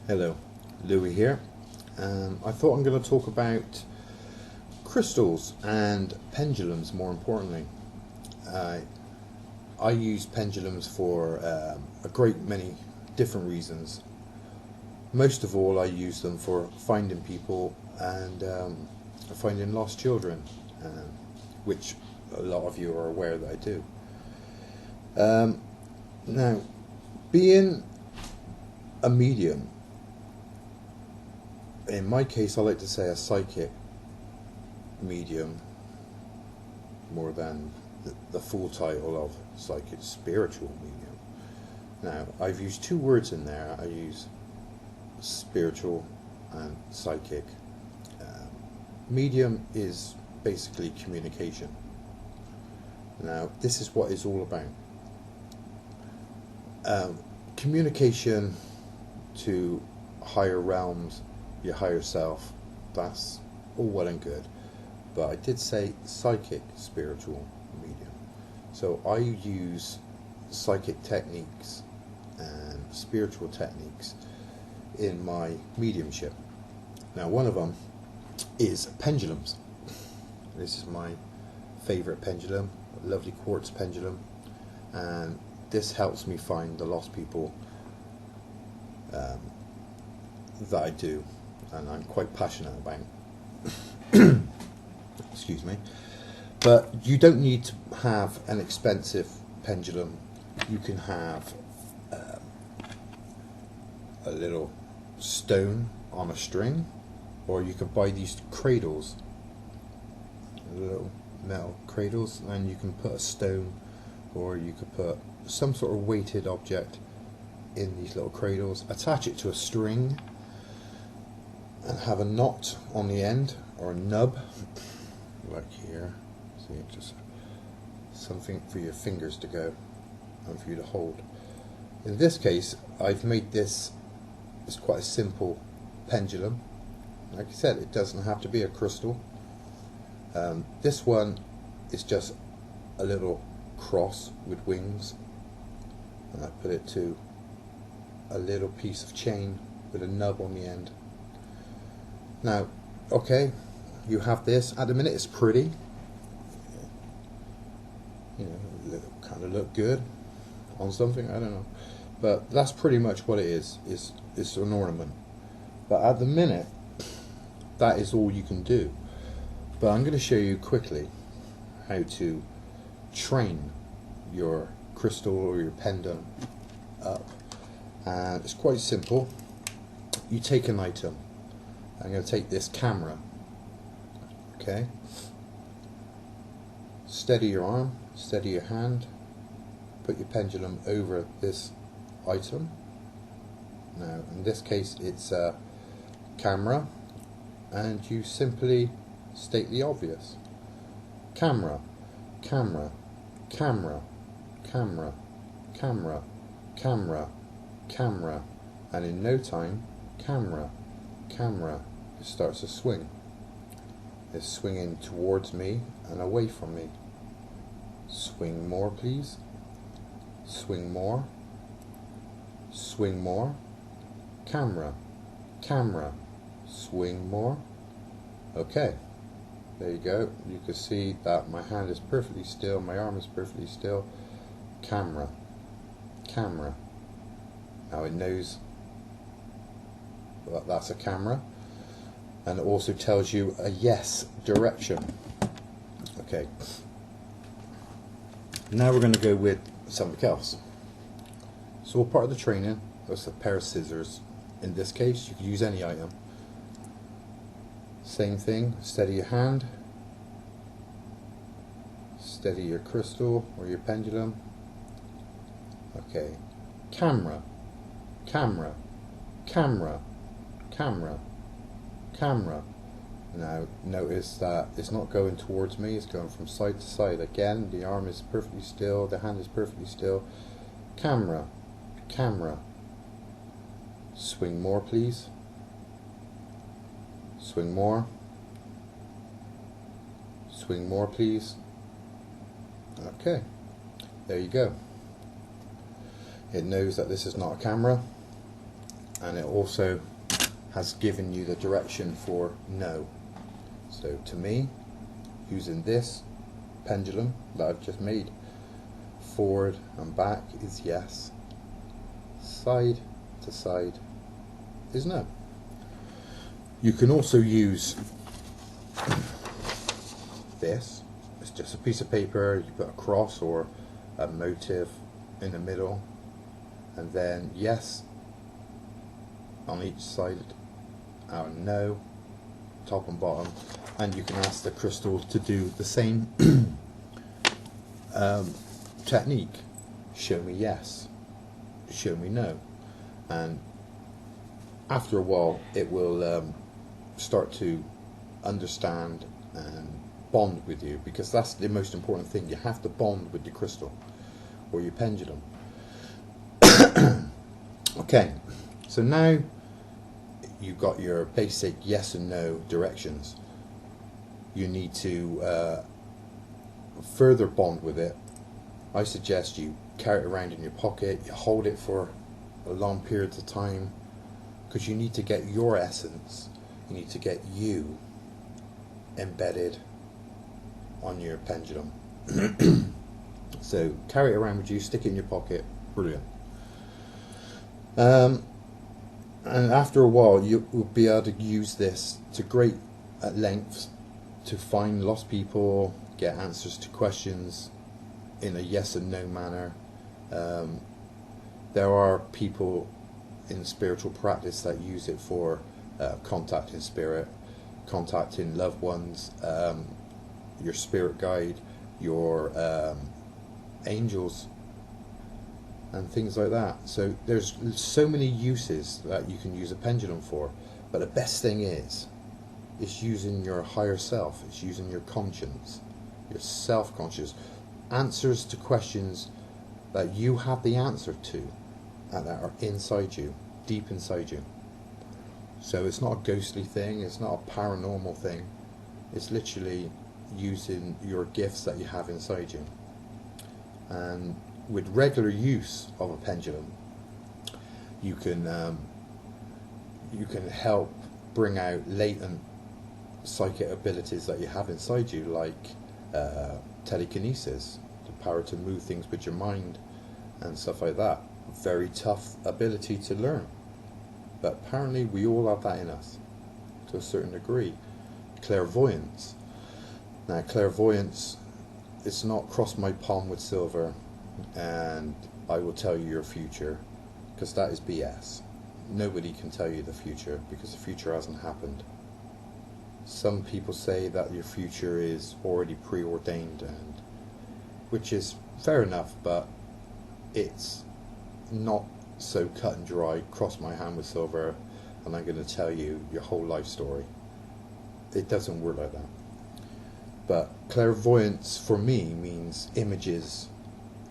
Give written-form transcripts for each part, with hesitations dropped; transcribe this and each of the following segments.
Hello, Louis here. I thought I'm going to talk about crystals and pendulums more importantly. I use pendulums for a great many different reasons. Most of all, I use them for finding people and finding lost children, which a lot of you are aware that I do. Now, being a medium, in my case I like to say a psychic medium more than the full title of psychic spiritual medium. Now, I've used two words in there. I use spiritual and psychic. Medium is basically communication. Now, this is what it's all about. Communication to higher realms, your higher self, that's all well and good. But I did say psychic spiritual medium. So I use psychic techniques and spiritual techniques in my mediumship. Now, one of them is pendulums. This is my favorite pendulum, a lovely quartz pendulum, and this helps me find the lost people that I do, and I'm quite passionate about. Excuse me. But you don't need to have an expensive pendulum. You can have a little stone on a string, or you could buy these cradles, little metal cradles, and you can put a stone, or you could put some sort of weighted object in these little cradles, attach it to a string and have a knot on the end, or a nub, like here. See, just something for your fingers to go and for you to hold. In this case, I've made this, it's quite a simple pendulum. Like I said, it doesn't have to be a crystal. This one is just a little cross with wings, and I put it to a little piece of chain with a nub on the end. Now, okay, you have this. At the minute, it's pretty. You know, kind of look good on something. I don't know, but that's pretty much what it is. It's an ornament. But at the minute, that is all you can do. But I'm going to show you quickly how to train your crystal or your pendant up, and it's quite simple. You take an item. I'm going to take this camera. Okay, steady your arm, steady your hand, put your pendulum over this item. Now, in this case, it's a camera, and you simply state the obvious. Camera, camera, camera, camera, camera, camera, camera, and in no time, camera, camera, it starts to swing. It's swinging towards me and away from me. Swing more, please. Swing more. Swing more. Camera, camera, swing more. Okay, there you go. You can see that my hand is perfectly still, my arm is perfectly still. Camera, camera. Now it knows that that's a camera, and it also tells you a yes direction. Okay, now we're going to go with something else. So all part of the training, that's a pair of scissors. In this case, you could use any item. Same thing, steady your hand, steady your crystal or your pendulum. Okay, camera, camera, camera, camera, camera. Now notice that it's not going towards me, it's going from side to side. Again, the arm is perfectly still, the hand is perfectly still. Camera, camera. Swing more, please. Swing more. Swing more, please. Okay, there you go. It knows that this is not a camera, and it also has given you the direction for no. So to me, using this pendulum that I've just made, forward and back is yes, side to side is no. You can also use this. It's just a piece of paper, you put a cross or a motive in the middle, and then yes on each side, and no top and bottom, and you can ask the crystal to do the same technique. Show me yes, show me no, and after a while it will start to understand and bond with you, because that's the most important thing. You have to bond with your crystal or your pendulum. Okay, so now you've got your basic yes and no directions. You need to further bond with it. I suggest you carry it around in your pocket, you hold it for a long period of time, because you need to get your essence, you need to get you embedded on your pendulum. So carry it around with you, stick it in your pocket, brilliant. And after a while you will be able to use this to great lengths to find lost people, get answers to questions in a yes and no manner. There are people in spiritual practice that use it for contacting spirit, contacting loved ones, your spirit guide, your angels, and things like that. So there's so many uses that you can use a pendulum for, but the best thing is using your higher self. It's using your conscience, your self-conscious, answers to questions that you have the answer to, and that are inside you, deep inside you. So it's not a ghostly thing, it's not a paranormal thing, it's literally using your gifts that you have inside you. And with regular use of a pendulum, you can help bring out latent psychic abilities that you have inside you, like telekinesis, the power to move things with your mind and stuff like that. Very tough ability to learn, but apparently we all have that in us to a certain degree. Clairvoyance. Now clairvoyance, it's not cross my palm with silver and I will tell you your future, because that is BS. Nobody can tell you the future, because the future hasn't happened. Some people say that your future is already preordained, and which is fair enough, but it's not so cut and dry, cross my hand with silver and I'm going to tell you your whole life story. It doesn't work like that. But clairvoyance for me means images.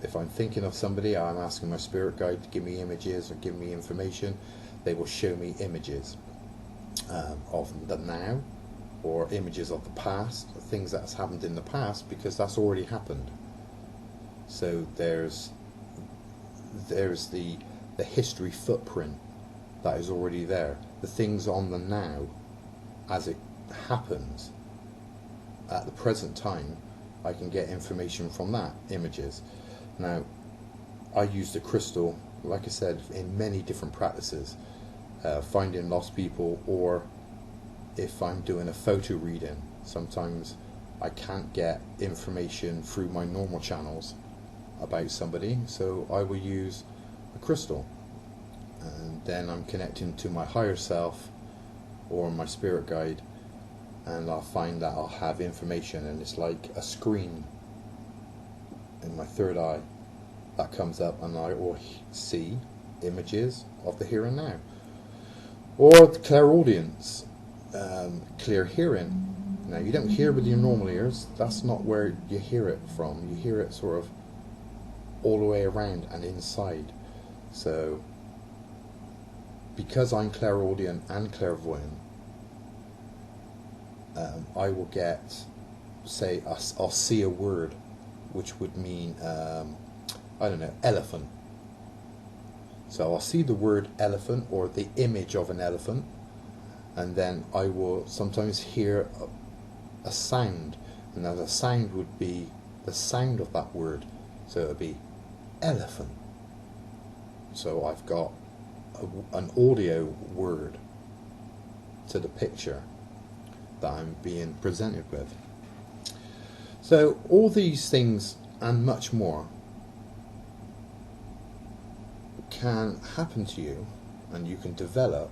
If I'm thinking of somebody, I'm asking my spirit guide to give me images or give me information. They will show me images of the now, or images of the past, things that has happened in the past, because that's already happened. So there's the history footprint that is already there. The things on the now, as it happens at the present time, I can get information from that, images. Now, I use the crystal, like I said, in many different practices, finding lost people, or if I'm doing a photo reading, sometimes I can't get information through my normal channels about somebody, so I will use a crystal, and then I'm connecting to my higher self or my spirit guide, and I'll find that I'll have information, and it's like a screen in my third eye that comes up, and I will see images of the here and now. Or the clairaudience, clear hearing. Now, you don't hear with your normal ears, that's not where you hear it from. You hear it sort of all the way around and inside. So because I'm clairaudient and clairvoyant, I will get, say, I'll see a word which would mean I don't know, elephant. So I'll see the word elephant or the image of an elephant, and then I will sometimes hear a sound, and now the sound would be the sound of that word, so it would be elephant. So I've got an audio word to the picture that I'm being presented with. So all these things and much more can happen to you, and you can develop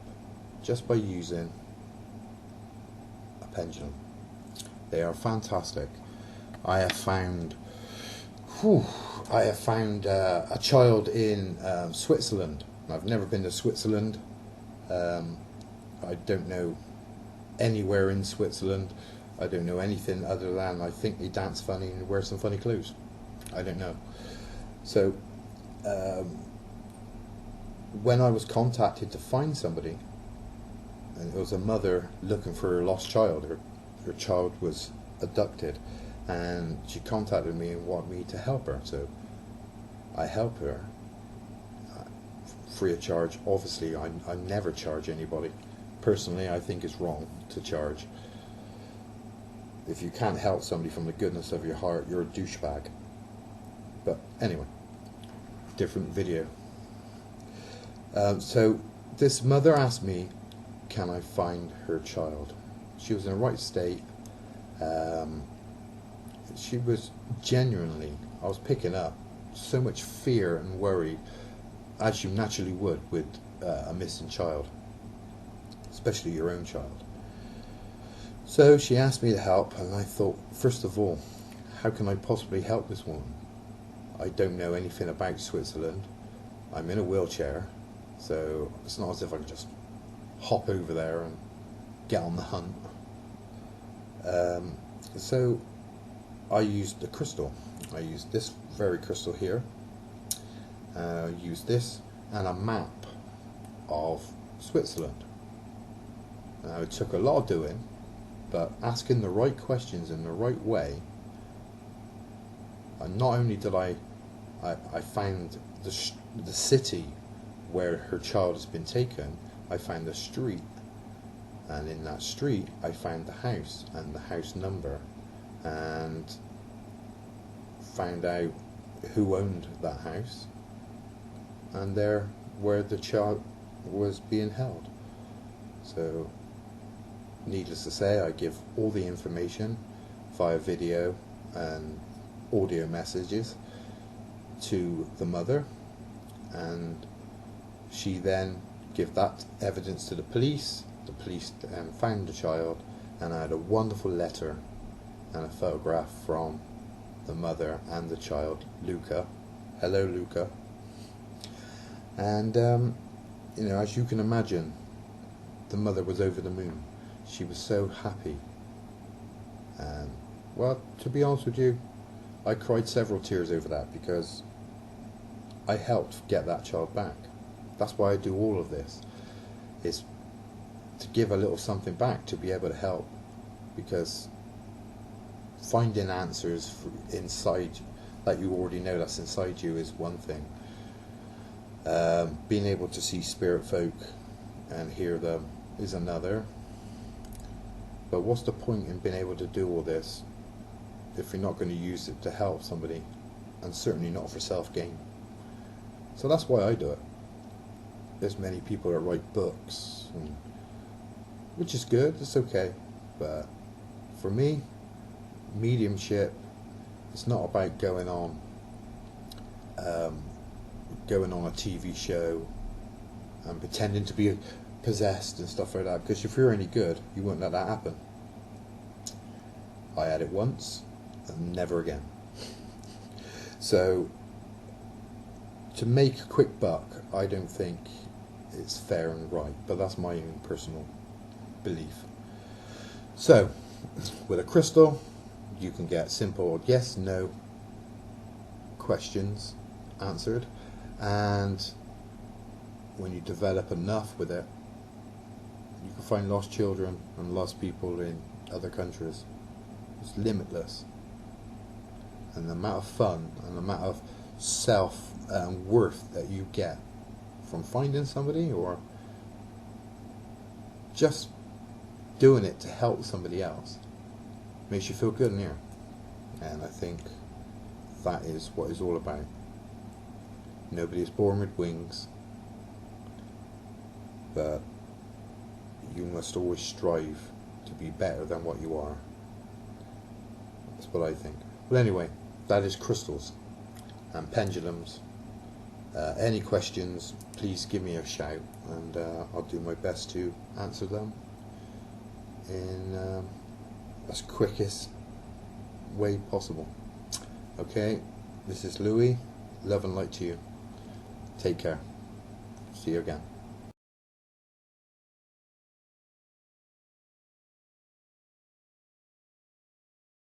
just by using a pendulum. They are fantastic. I have found a child in Switzerland. I've never been to Switzerland. I don't know anywhere in Switzerland. I don't know anything other than I think they dance funny and wear some funny clothes. I don't know. So when I was contacted to find somebody, and it was a mother looking for her lost child. Her child was abducted, and she contacted me and wanted me to help her. So I help her free of charge. Obviously, I never charge anybody. Personally, I think it's wrong to charge. If you can't help somebody from the goodness of your heart, you're a douchebag. But anyway, different video. So this mother asked me, can I find her child? She was in the right state. She was genuinely, I was picking up so much fear and worry, as you naturally would with a missing child, especially your own child. So she asked me to help, and I thought, first of all, how can I possibly help this woman? I don't know anything about Switzerland. I'm in a wheelchair, so it's not as if I can just hop over there and get on the hunt. So I used the crystal. I used this very crystal here. I used this and a map of Switzerland. Now, it took a lot of doing, but asking the right questions in the right way. And not only did I found the city where her child has been taken, I found the street, and in that street I found the house and the house number, and found out who owned that house, and there where the child was being held. So needless to say, I give all the information via video and audio messages to the mother, and she then give that evidence to the police. The police then found the child, and I had a wonderful letter and a photograph from the mother and the child, Luca. Hello, Luca. And you know, as you can imagine, the mother was over the moon. She was so happy, and well, to be honest with you, I cried several tears over that, because I helped get that child back. That's why I do all of this, is to give a little something back, to be able to help, because finding answers inside that you already know that's inside you is one thing. Being able to see spirit folk and hear them is another. But what's the point in being able to do all this if you're not going to use it to help somebody, and certainly not for self-gain? So that's why I do it. There's many people that write books, which is good, it's okay, but for me, mediumship, it's not about going on a TV show and pretending to be possessed and stuff like that, because if you're any good, you won't let that happen. I had it once and never again. So to make a quick buck, I don't think it's fair and right, but that's my own personal belief. So with a crystal, you can get simple yes, no questions answered, and when you develop enough with it, you can find lost children and lost people in other countries. It's limitless, and the amount of fun and the amount of self worth that you get from finding somebody, or just doing it to help somebody else makes you feel good in here. And I think that is what it's all about. Nobody is born with wings, but you must always strive to be better than what you are. That's what I think. But anyway, that is crystals and pendulums. Any questions, please give me a shout, and I'll do my best to answer them in as quickest way possible. Okay, this is Louis. Love and light to you. Take care. See you again.